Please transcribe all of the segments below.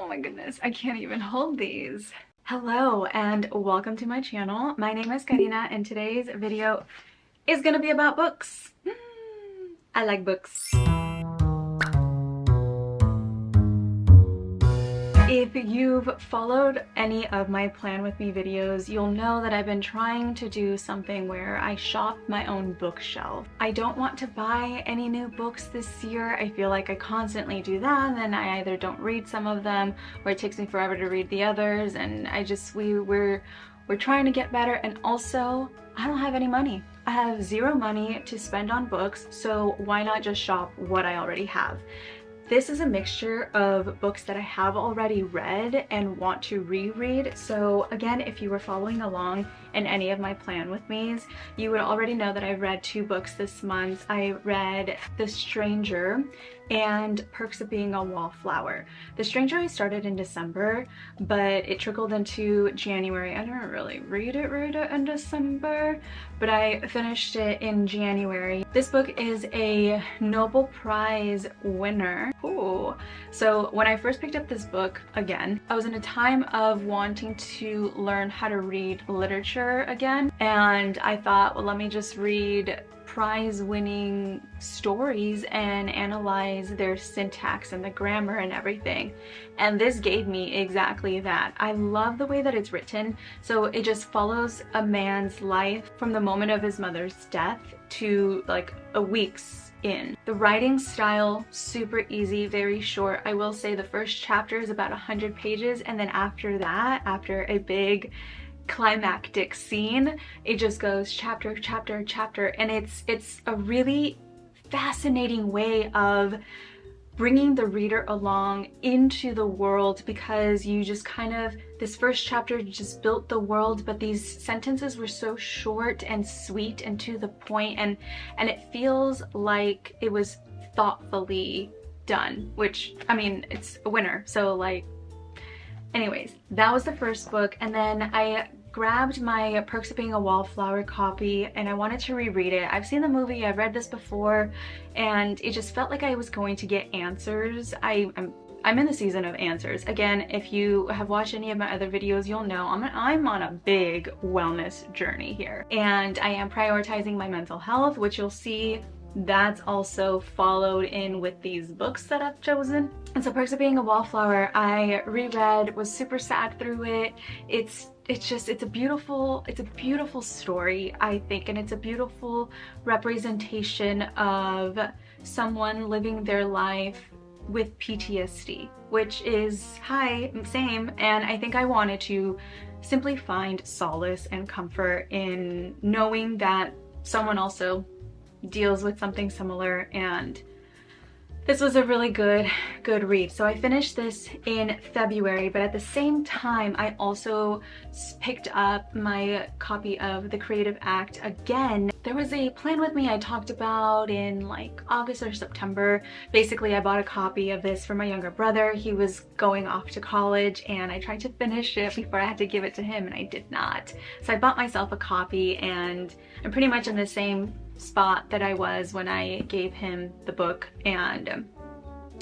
my goodness, I can't even hold these. Hello and welcome to my channel. My name is Karina and today's video is gonna be about books. I like books. If you've followed any of my Plan With Me videos, you'll know that I've been trying to do something where I shop my own bookshelf. I don't want to buy any new books this year. I feel like I constantly do that and then I either don't read some of them or it takes me forever to read the others, and we're trying to get better, and also I don't have any money. I have zero money to spend on books, so why not just shop what I already have? This is a mixture of books that I have already read and want to reread. So again, if you were following along in any of my Plan With Me's, you would already know that I've read 2 books this month. I read The Stranger and Perks of Being a Wallflower. The Stranger I started in December, but it trickled into January. I didn't really read it in December, but I finished it in January. This book is a Nobel Prize winner. Ooh. So when I first picked up this book, again, I was in a time of wanting to learn how to read literature again, and I thought, well, let me just read prize-winning stories and analyze their syntax and the grammar and everything. And this gave me exactly that. I love the way that it's written. So it just follows a man's life from the moment of his mother's death to like a week's in. The writing style, super easy, very short. I will say the first chapter is about 100 pages, and then after that, after a big climactic scene, it just goes chapter, chapter, chapter, and it's a really fascinating way of bringing the reader along into the world, because you just kind of, this first chapter just built the world, but these sentences were so short and sweet and to the point, and it feels like it was thoughtfully done, which, I mean, it's a winner, so like, anyways, that was the first book. And then I grabbed my Perks of Being a Wallflower copy and I wanted to reread it. I've seen the movie, I've read this before, and it just felt like I was going to get answers. I'm in the season of answers. Again, if you have watched any of my other videos, you'll know I'm on a big wellness journey here, and I am prioritizing my mental health, which you'll see that's also followed in with these books that I've chosen. And so Perks of Being a Wallflower, I reread, was super sad through it. It's a beautiful story, I think, and it's a beautiful representation of someone living their life with PTSD, which is, hi, same, and I think I wanted to simply find solace and comfort in knowing that someone also deals with something similar, and this was a really good read. So I finished this in February, but at the same time I also picked up my copy of The Creative Act again. There was a Plan With Me I talked about in like August or September. Basically, I bought a copy of this for my younger brother. He was going off to college and I tried to finish it before I had to give it to him, and I did not. So I bought myself a copy, and I'm pretty much in the same spot that I was when I gave him the book, and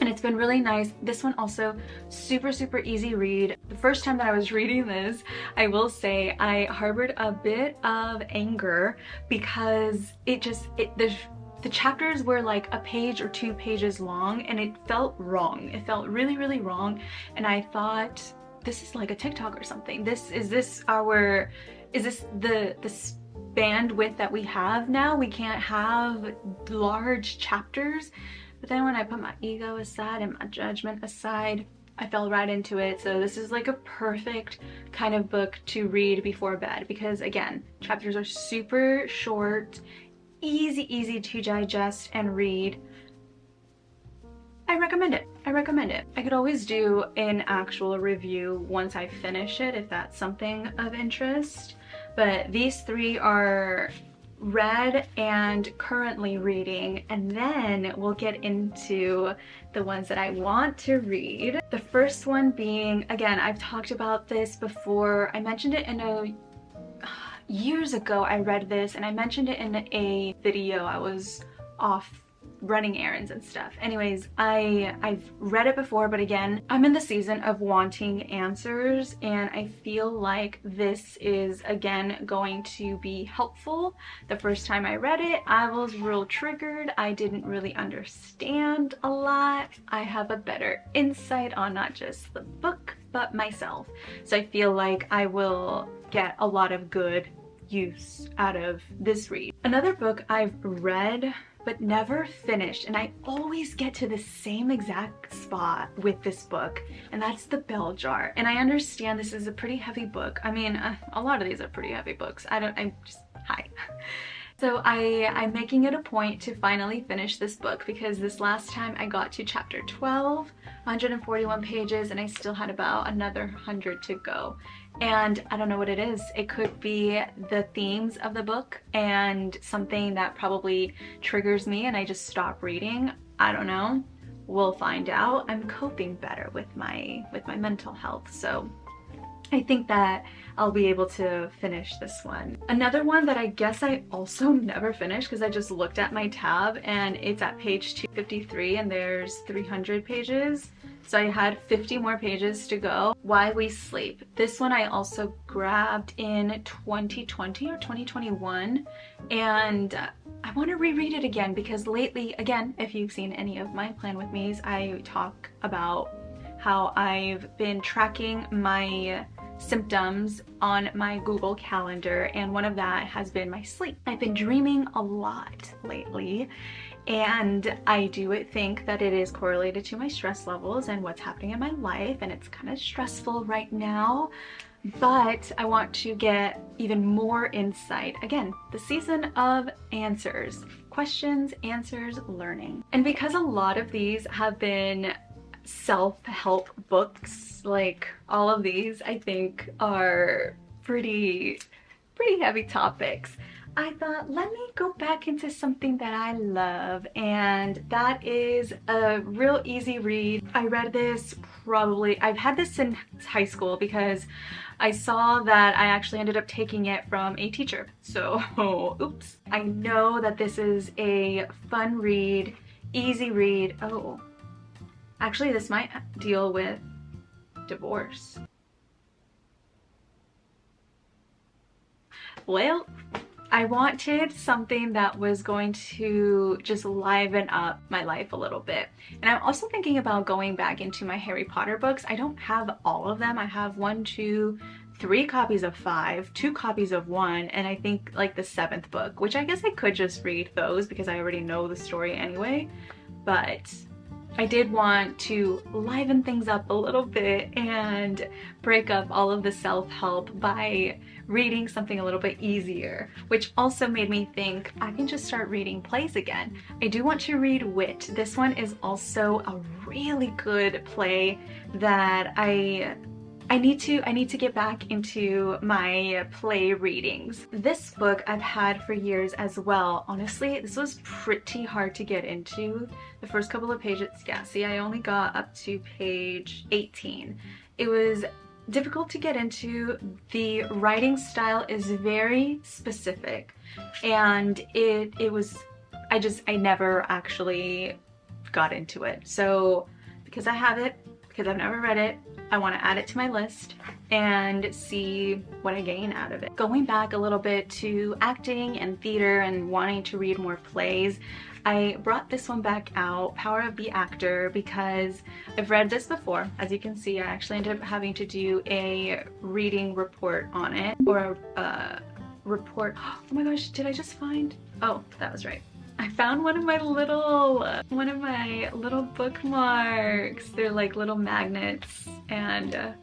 it's been really nice. This one also super easy read. The first time that I was reading this, I will say I harbored a bit of anger because the chapters were like a page or 2 pages long, and it felt wrong. It felt really wrong, and I thought, this is like a TikTok or something. Is this the bandwidth that we have now? We can't have large chapters. But then when I put my ego aside and my judgment aside, I fell right into it. So this is like a perfect kind of book to read before bed, because again, chapters are super short, easy to digest and read. I recommend it. I could always do an actual review once I finish it if that's something of interest. But these 3 are read and currently reading, and then we'll get into the ones that I want to read. The first one being, again, I've talked about this before. I mentioned it in years ago I read this, and I mentioned it in a video. I was off running errands and stuff. Anyways, I've read it before, but again, I'm in the season of wanting answers, and I feel like this is again going to be helpful. The first time I read it, I was real triggered. I didn't really understand a lot. I have a better insight on not just the book, but myself. So I feel like I will get a lot of good use out of this read. Another book I've read but never finished, and I always get to the same exact spot with this book, and that's The Bell Jar. And I understand this is a pretty heavy book. I mean, a lot of these are pretty heavy books. Hi. So I'm making it a point to finally finish this book, because this last time I got to chapter 12, 141 pages, and I still had about another 100 to go. And I don't know what it is. It could be the themes of the book and something that probably triggers me and I just stop reading. I don't know. We'll find out. I'm coping better with my mental health, so I think that I'll be able to finish this one. Another one that I guess I also never finished, because I just looked at my tab and it's at page 253 and there's 300 pages. So I had 50 more pages to go. Why We Sleep. This one I also grabbed in 2020 or 2021, and I want to reread it again because lately, again, if you've seen any of my Plan With Me's, I talk about how I've been tracking my symptoms on my Google Calendar, and one of that has been my sleep. I've been dreaming a lot lately, and I do think that it is correlated to my stress levels and what's happening in my life, and it's kind of stressful right now, but I want to get even more insight. Again, the season of answers, questions, answers, learning. And because a lot of these have been self-help books, like all of these I think are pretty heavy topics, I thought, let me go back into something that I love, and that is a real easy read. I read this I've had this since high school because I saw that I actually ended up taking it from a teacher. So, oops. I know that this is a fun read, easy read. Oh, actually this might deal with divorce. Well, I wanted something that was going to just liven up my life a little bit. And I'm also thinking about going back into my Harry Potter books. I don't have all of them. I have 1, 2, 3 copies of 5, 2 copies of 1, and I think like the 7th book, which I guess I could just read those because I already know the story anyway. But I did want to liven things up a little bit and break up all of the self-help by reading something a little bit easier, which also made me think I can just start reading plays again. I do want to read Wit. This one is also a really good play that I need to get back into my play readings. This book I've had for years as well. Honestly, this was pretty hard to get into. The first couple of pages, yeah, see, I only got up to page 18. It was difficult to get into. The writing style is very specific, and I never actually got into it. So because I have it, because I've never read it, I want to add it to my list and see what I gain out of it. Going back a little bit to acting and theater and wanting to read more plays, I brought this one back out, Power of the Actor, because I've read this before. As you can see, I actually ended up having to do a reading report on it, or a report. Oh my gosh, did I just find? Oh, that was right. I found one of my little bookmarks. They're like little magnets, and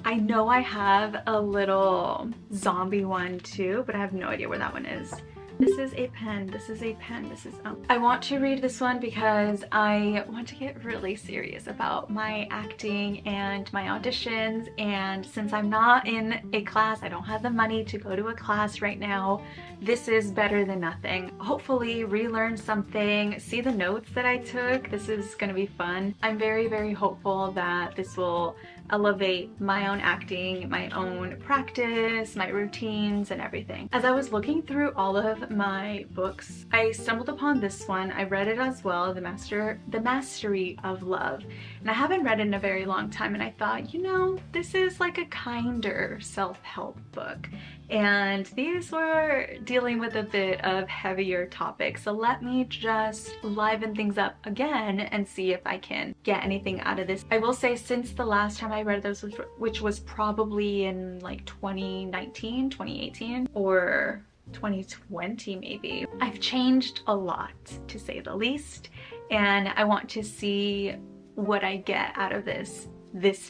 I know I have a little zombie one too, but I have no idea where that one is. This is a pen, this is a pen, this is, oh. I want to read this one because I want to get really serious about my acting and my auditions, and since I'm not in a class, I don't have the money to go to a class right now, this is better than nothing. Hopefully relearn something, see the notes that I took. This is gonna be fun. I'm very hopeful that this will elevate my own acting, my own practice, my routines, and everything. As I was looking through all of with my books. I stumbled upon this one. I read it as well, The Mastery of Love. And I haven't read it in a very long time, and I thought, you know, this is like a kinder self-help book. And these were dealing with a bit of heavier topics. So let me just liven things up again and see if I can get anything out of this. I will say, since the last time I read those, which was probably in like 2019, 2018, or 2020 maybe, I've changed a lot, to say the least, and I want to see what I get out of this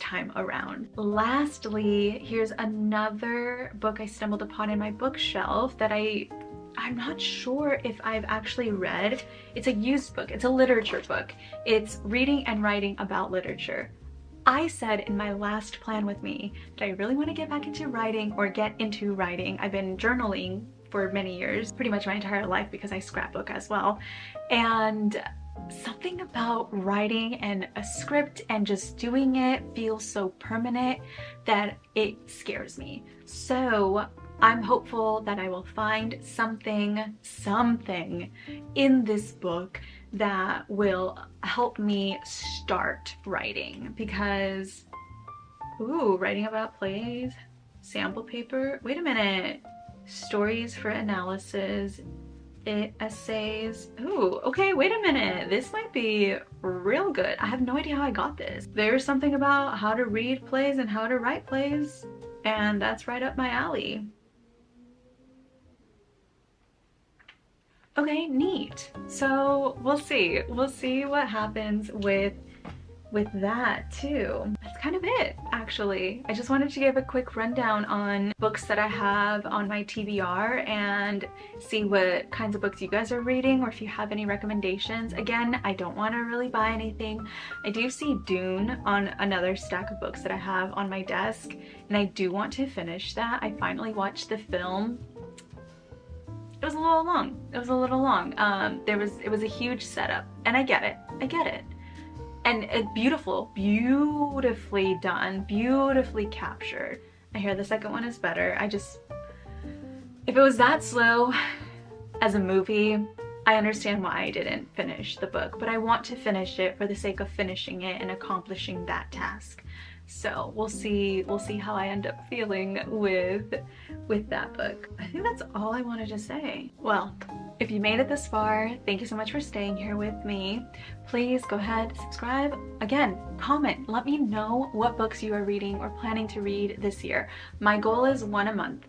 time around. Lastly, here's another book I stumbled upon in my bookshelf that I'm not sure if I've actually read. It's a used book. It's a literature book. It's reading and writing about literature. I said in my last plan with me that I really want to get back into writing, or get into writing. I've been journaling for many years, pretty much my entire life, because I scrapbook as well. And something about writing and a script and just doing it feels so permanent that it scares me. So I'm hopeful that I will find something in this book that will help me start writing, because, ooh, writing about plays, sample paper, wait a minute, stories for analysis, essays. Ooh, okay, wait a minute. This might be real good. I have no idea how I got this. There's something about how to read plays and how to write plays, and that's right up my alley. Okay, neat. So we'll see. We'll see what happens with that too. That's kind of it, actually. I just wanted to give a quick rundown on books that I have on my TBR and see what kinds of books you guys are reading, or if you have any recommendations. Again, I don't want to really buy anything. I do see Dune on another stack of books that I have on my desk, and I do want to finish that. I finally watched the film. It was a little long. It was a little long. It was a huge setup, and I get it. I get it. And it's beautiful, beautifully done, beautifully captured. I hear the second one is better. If it was that slow as a movie, I understand why I didn't finish the book, but I want to finish it for the sake of finishing it and accomplishing that task. So we'll see how I end up feeling with that book. I think that's all I wanted to say. Well, if you made it this far, thank you so much for staying here with me. Please go ahead, subscribe. Again, comment. Let me know what books you are reading or planning to read this year. My goal is one a month.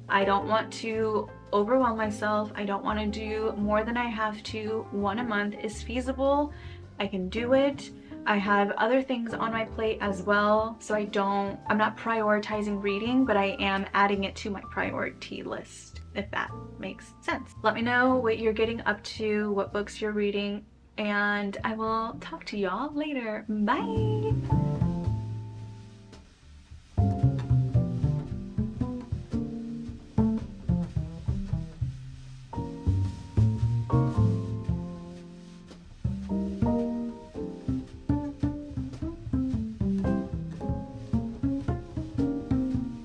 I don't want to overwhelm myself. I don't want to do more than I have to. One a month is feasible. I can do it. I have other things on my plate as well, so I'm not prioritizing reading, but I am adding it to my priority list, if that makes sense. Let me know what you're getting up to, what books you're reading, and I will talk to y'all later. Bye!